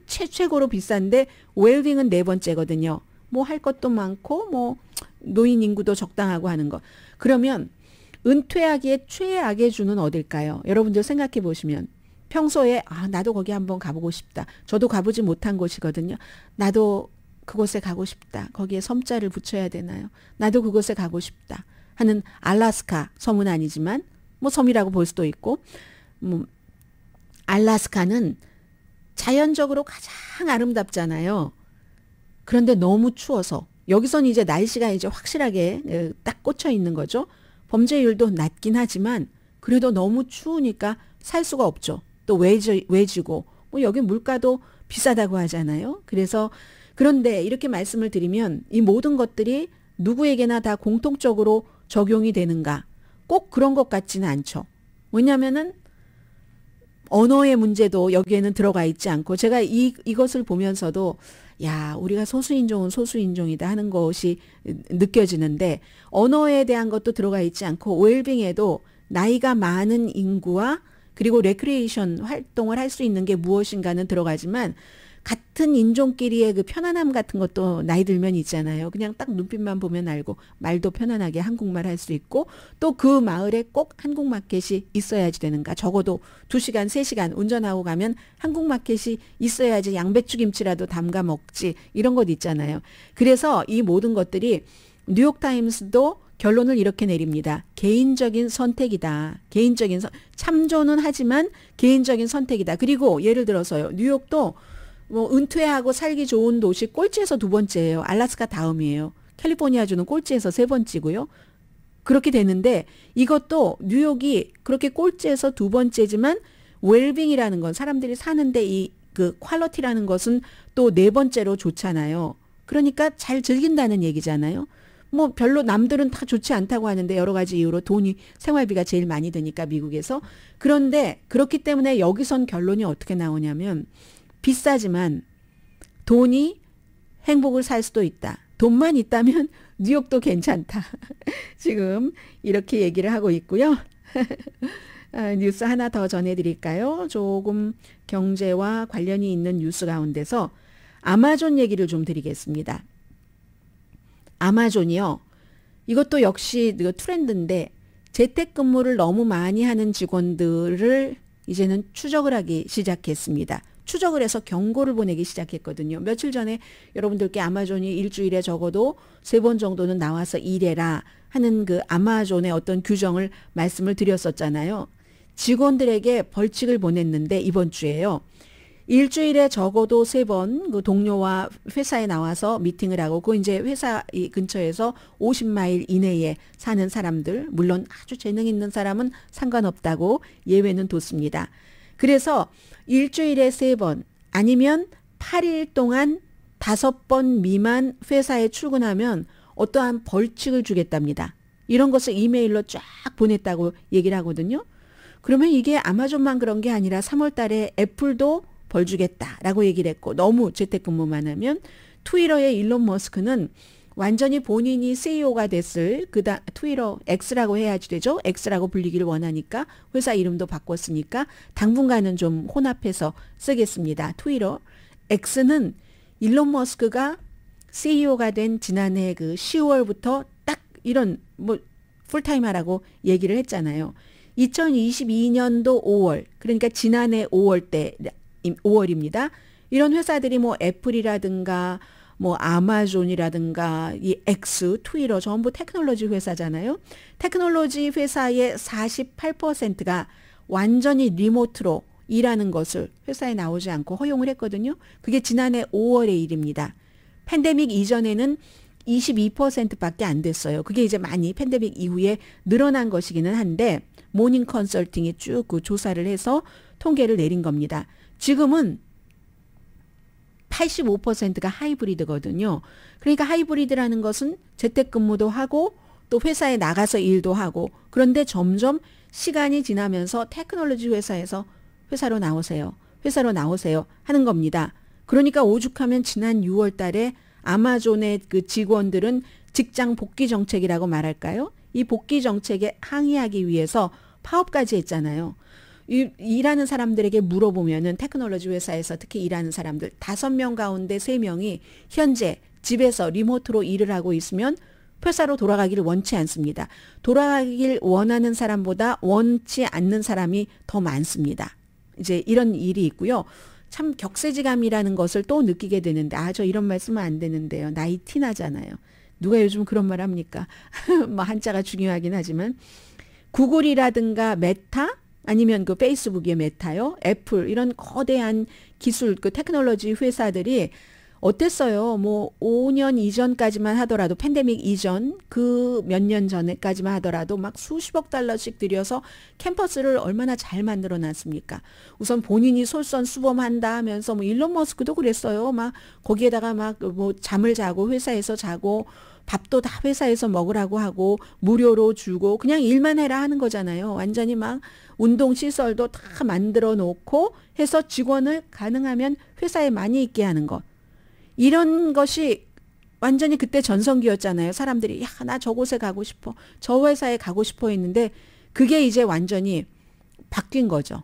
최고로 비싼데 웰빙은 4번째거든요. 뭐 할 것도 많고 뭐 노인 인구도 적당하고 하는 거. 그러면 은퇴하기에 최악의 주는 어딜까요? 여러분들 생각해 보시면 평소에 나도 거기 한번 가보고 싶다. 저도 가보지 못한 곳이거든요. 나도 그곳에 가고 싶다. 거기에 섬자를 붙여야 되나요? 나도 그곳에 가고 싶다 하는 알래스카, 섬은 아니지만 뭐 섬이라고 볼 수도 있고 알래스카는 자연적으로 가장 아름답잖아요. 그런데 너무 추워서 여기서는 이제 날씨가 이제 확실하게 딱 꽂혀 있는 거죠. 범죄율도 낮긴 하지만 그래도 너무 추우니까 살 수가 없죠. 또 외지고 뭐 여기 물가도 비싸다고 하잖아요. 그래서 그런데 이렇게 말씀을 드리면 이 모든 것들이 누구에게나 다 공통적으로 적용이 되는가? 꼭 그런 것 같지는 않죠. 왜냐하면은 언어의 문제도 여기에는 들어가 있지 않고 제가 이것을 보면서도 야, 우리가 소수인종은 소수인종이다 하는 것이 느껴지는데 언어에 대한 것도 들어가 있지 않고 웰빙에도 나이가 많은 인구와 그리고 레크리에이션 활동을 할 수 있는 게 무엇인가는 들어가지만 같은 인종끼리의 그 편안함 같은 것도 나이 들면 있잖아요. 그냥 딱 눈빛만 보면 알고 말도 편안하게 한국말 할 수 있고 또 그 마을에 꼭 한국 마켓이 있어야지 되는가. 적어도 2시간, 3시간 운전하고 가면 한국 마켓이 있어야지 양배추 김치라도 담가 먹지. 이런 것 있잖아요. 그래서 이 모든 것들이 뉴욕타임스도 결론을 이렇게 내립니다. 개인적인 선택이다. 참조는 하지만 개인적인 선택이다. 그리고 예를 들어서요. 뉴욕도 뭐 은퇴하고 살기 좋은 도시 꼴찌에서 2번째예요. 알래스카 다음이에요. 캘리포니아주는 꼴찌에서 3번째고요. 그렇게 되는데 이것도 뉴욕이 그렇게 꼴찌에서 2번째지만 웰빙이라는 건 사람들이 사는데 이 그 퀄리티라는 것은 또 4번째로 좋잖아요. 그러니까 잘 즐긴다는 얘기잖아요. 뭐 별로 남들은 다 좋지 않다고 하는데 여러 가지 이유로 돈이 생활비가 제일 많이 드니까 미국에서. 그런데 그렇기 때문에 여기선 결론이 어떻게 나오냐면 비싸지만 돈이 행복을 살 수도 있다. 돈만 있다면 뉴욕도 괜찮다. 지금 이렇게 얘기를 하고 있고요. 뉴스 하나 더 전해드릴까요? 조금 경제와 관련이 있는 뉴스 가운데서 아마존 얘기를 좀 드리겠습니다. 아마존이요. 이것도 역시 트렌드인데 재택근무를 너무 많이 하는 직원들을 이제는 추적을 하기 시작했습니다. 추적을 해서 경고를 보내기 시작했거든요. 며칠 전에 여러분들께 아마존이 일주일에 적어도 3번 정도는 나와서 일해라 하는 그 아마존의 어떤 규정을 말씀을 드렸었잖아요. 직원들에게 벌칙을 보냈는데 이번 주에요. 일주일에 적어도 3번 그 동료와 회사에 나와서 미팅을 하고 그 이제 회사 근처에서 50마일 이내에 사는 사람들, 물론 아주 재능 있는 사람은 상관없다고 예외는 뒀습니다. 그래서 일주일에 3번 아니면 8일 동안 5번 미만 회사에 출근하면 어떠한 벌칙을 주겠답니다. 이런 것을 이메일로 쫙 보냈다고 얘기를 하거든요. 그러면 이게 아마존만 그런 게 아니라 3월 달에 애플도 벌 주겠다라고 얘기를 했고 너무 재택근무만 하면 트위터의 일론 머스크는 완전히 본인이 CEO가 됐을 트위터 X라고 해야지 되죠. X라고 불리기를 원하니까 회사 이름도 바꿨으니까 당분간은 좀 혼합해서 쓰겠습니다. 트위터 X는 일론 머스크가 CEO가 된 지난해 그 10월부터 딱 이런 뭐 풀타임 하라고 얘기를 했잖아요. 2022년도 5월 그러니까 지난해 5월입니다. 이런 회사들이 뭐 애플이라든가 뭐 아마존이라든가 이 X, 트위터 전부 테크놀로지 회사잖아요. 테크놀로지 회사의 48%가 완전히 리모트로 일하는 것을 회사에 나오지 않고 허용을 했거든요. 그게 지난해 5월의 일입니다. 팬데믹 이전에는 22%밖에 안 됐어요. 그게 이제 많이 팬데믹 이후에 늘어난 것이기는 한데 모닝 컨설팅이 쭉 그 조사를 해서 통계를 내린 겁니다. 지금은 85%가 하이브리드거든요. 그러니까 하이브리드라는 것은 재택근무도 하고 또 회사에 나가서 일도 하고 그런데 점점 시간이 지나면서 테크놀로지 회사에서 회사로 나오세요. 하는 겁니다. 그러니까 오죽하면 지난 6월 달에 아마존의 그 직원들은 직장 복귀 정책이라고 말할까요? 이 복귀 정책에 항의하기 위해서 파업까지 했잖아요. 일하는 사람들에게 물어보면은 테크놀로지 회사에서 특히 일하는 사람들 5명 가운데 3명이 현재 집에서 리모트로 일을 하고 있으면 회사로 돌아가기를 원치 않습니다. 돌아가길 원하는 사람보다 원치 않는 사람이 더 많습니다. 이제 이런 일이 있고요. 참 격세지감이라는 것을 또 느끼게 되는데 저 이런 말씀은 안 되는데요. 나이 티 나잖아요. 누가 요즘 그런 말 합니까? 뭐 한자가 중요하긴 하지만 구글이라든가 메타 아니면 그 페이스북의 메타요, 애플 이런 거대한 기술 그 테크놀로지 회사들이 어땠어요? 뭐 5년 이전까지만 하더라도 팬데믹 이전 그 몇 년 전에까지만 하더라도 막 수십억 달러씩 들여서 캠퍼스를 얼마나 잘 만들어 놨습니까? 우선 본인이 솔선수범한다 하면서 뭐 일론 머스크도 그랬어요. 막 거기에다가 막 뭐 잠을 자고 회사에서 자고 밥도 다 회사에서 먹으라고 하고 무료로 주고 그냥 일만 해라 하는 거잖아요. 완전히 막 운동 시설도 다 만들어 놓고 해서 직원을 가능하면 회사에 많이 있게 하는 것. 이런 것이 완전히 그때 전성기였잖아요. 사람들이 야, 나 저곳에 가고 싶어. 저 회사에 가고 싶어 했는데 그게 이제 완전히 바뀐 거죠.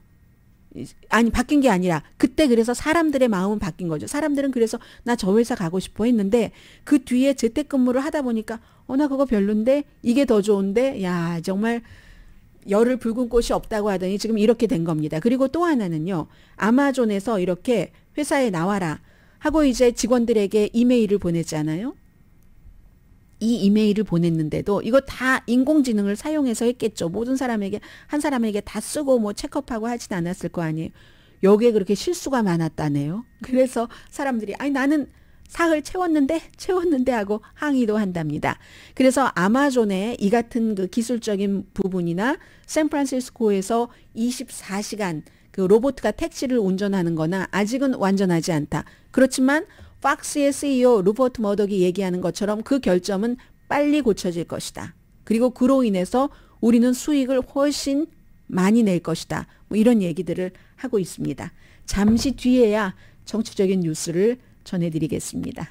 아니 바뀐 게 아니라 그때 그래서 사람들의 마음은 바뀐 거죠. 사람들은 그래서 나 저 회사 가고 싶어 했는데 그 뒤에 재택근무를 하다 보니까 나 그거 별론데 이게 더 좋은데 야 정말 열을 붉은 꽃이 없다고 하더니 지금 이렇게 된 겁니다. 그리고 또 하나는요. 아마존에서 이렇게 회사에 나와라 하고 이제 직원들에게 이메일을 보냈잖아요. 이 이메일을 보냈는데도 이거 다 인공지능을 사용해서 했겠죠. 모든 사람에게 한 사람에게 다 쓰고 뭐 체크업하고 하진 않았을 거 아니에요. 여기에 그렇게 실수가 많았다네요. 그래서 사람들이 아니 나는 사흘 채웠는데 하고 항의도 한답니다. 그래서 아마존의 이 같은 그 기술적인 부분이나 샌프란시스코에서 24시간 그 로봇가 택시를 운전하는 거나 아직은 완전하지 않다. 그렇지만 팍스의 CEO 루퍼트 머덕이 얘기하는 것처럼 그 결점은 빨리 고쳐질 것이다. 그리고 그로 인해서 우리는 수익을 훨씬 많이 낼 것이다. 뭐 이런 얘기들을 하고 있습니다. 잠시 뒤에야 정치적인 뉴스를 전해드리겠습니다.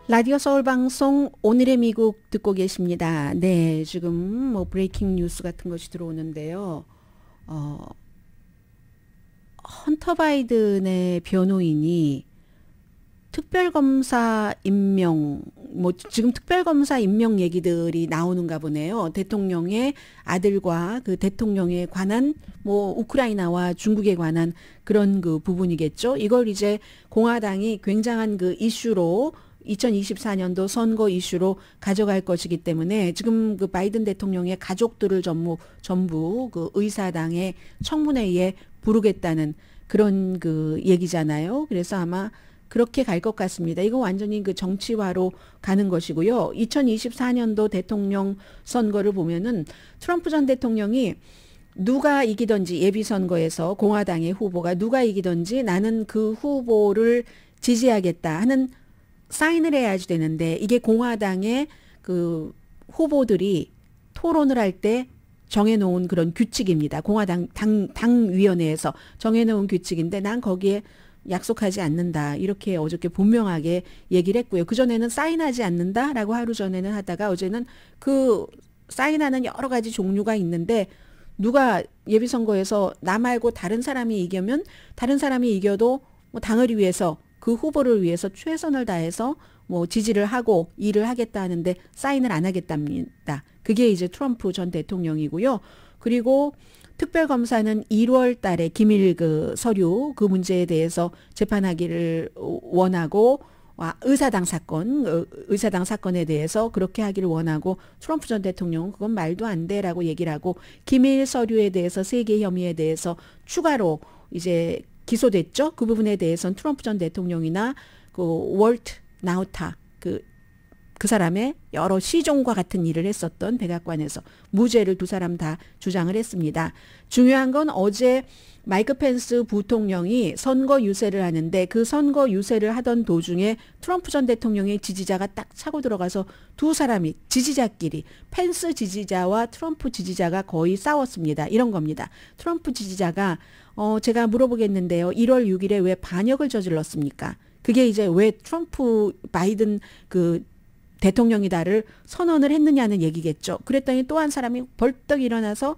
라디오 서울 방송 오늘의 미국 듣고 계십니다. 네, 지금 뭐 브레이킹 뉴스 같은 것이 들어오는데요. 헌터 바이든의 변호인이 특별검사 임명, 뭐 지금 특별검사 임명 얘기들이 나오는가 보네요. 대통령의 아들과 그 대통령에 관한 뭐 우크라이나와 중국에 관한 그런 그 부분이겠죠. 이걸 이제 공화당이 굉장한 그 이슈로 2024년도 선거 이슈로 가져갈 것이기 때문에 지금 그 바이든 대통령의 가족들을 전부 그 의사당의 청문회에 부르겠다는 그런 그 얘기잖아요. 그래서 아마 그렇게 갈 것 같습니다. 이거 완전히 그 정치화로 가는 것이고요. 2024년도 대통령 선거를 보면은 트럼프 전 대통령이 누가 이기든지 예비선거에서 공화당의 후보가 누가 이기든지 나는 그 후보를 지지하겠다 하는 사인을 해야지 되는데 이게 공화당의 그 후보들이 토론을 할 때 정해놓은 그런 규칙입니다. 공화당 당위원회에서 정해놓은 규칙인데 난 거기에 약속하지 않는다. 이렇게 어저께 분명하게 얘기를 했고요. 그전에는 사인하지 않는다라고 하루 전에는 하다가 어제는 그 사인하는 여러 가지 종류가 있는데 누가 예비선거에서 나 말고 다른 사람이 이기면 다른 사람이 이겨도 뭐 당을 위해서 그 후보를 위해서 최선을 다해서 뭐 지지를 하고 일을 하겠다 하는데 사인을 안 하겠답니다. 그게 이제 트럼프 전 대통령이고요. 그리고 특별검사는 1월 달에 기밀 그 서류 그 문제에 대해서 재판하기를 원하고 의사당 사건에 대해서 그렇게 하기를 원하고 트럼프 전 대통령은 그건 말도 안 돼라고 얘기를 하고 기밀 서류에 대해서 3개 혐의에 대해서 추가로 이제 기소됐죠. 그 부분에 대해서는 트럼프 전 대통령이나 그 월트 나우타 그 사람의 여러 시종과 같은 일을 했었던 백악관에서 무죄를 두 사람 다 주장을 했습니다. 중요한 건 어제 마이크 펜스 부통령이 선거 유세를 하는데 그 선거 유세를 하던 도중에 트럼프 전 대통령의 지지자가 딱 차고 들어가서 두 사람이 지지자끼리 펜스 지지자와 트럼프 지지자가 거의 싸웠습니다. 이런 겁니다. 트럼프 지지자가 제가 물어보겠는데요. 1월 6일에 왜 반역을 저질렀습니까? 그게 이제 왜 트럼프 바이든 그 대통령이다를 선언을 했느냐는 얘기겠죠. 그랬더니 또 한 사람이 벌떡 일어나서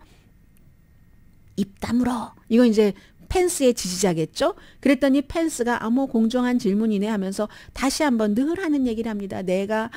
입 다물어. 이거 이제 펜스의 지지자겠죠. 그랬더니 펜스가 뭐 공정한 질문이네 하면서 다시 한번 늘 하는 얘기를 합니다. 내가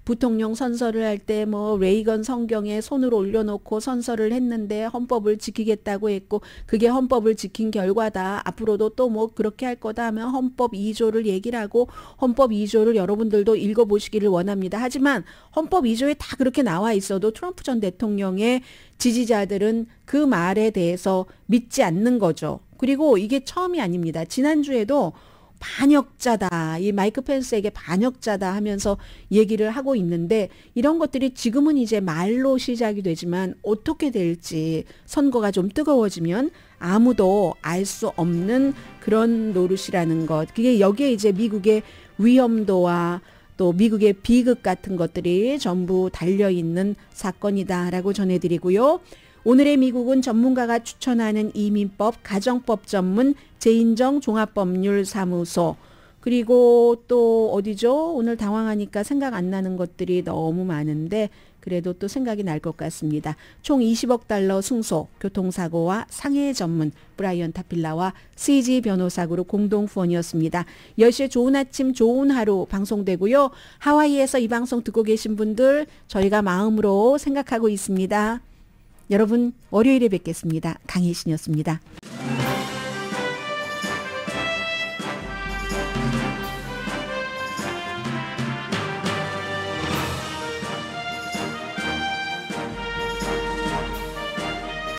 부통령 선서를 할 때 뭐 레이건 성경에 손을 올려놓고 선서를 했는데 헌법을 지키겠다고 했고 그게 헌법을 지킨 결과다. 앞으로도 또 뭐 그렇게 할 거다 하면 헌법 2조를 얘기를 하고 헌법 2조를 여러분들도 읽어보시기를 원합니다. 하지만 헌법 2조에 다 그렇게 나와 있어도 트럼프 전 대통령의 지지자들은 그 말에 대해서 믿지 않는 거죠. 그리고 이게 처음이 아닙니다. 지난주에도 반역자다. 이 마이크 펜스에게 반역자다 하면서 얘기를 하고 있는데 이런 것들이 지금은 이제 말로 시작이 되지만 어떻게 될지 선거가 좀 뜨거워지면 아무도 알 수 없는 그런 노릇이라는 것. 그게 여기에 이제 미국의 위험도와 또 미국의 비극 같은 것들이 전부 달려있는 사건이다라고 전해드리고요. 오늘의 미국은 전문가가 추천하는 이민법, 가정법 전문 재인정 종합법률사무소 그리고 또 어디죠? 오늘 당황하니까 생각 안 나는 것들이 너무 많은데 그래도 또 생각이 날 것 같습니다. 총 20억 달러 승소, 교통사고와 상해 전문 브라이언 타필라와 CG 변호사 그룹 공동 후원이었습니다. 10시에 좋은 아침 좋은 하루 방송되고요. 하와이에서 이 방송 듣고 계신 분들 저희가 마음으로 생각하고 있습니다. 여러분 월요일에 뵙겠습니다. 강혜신이었습니다.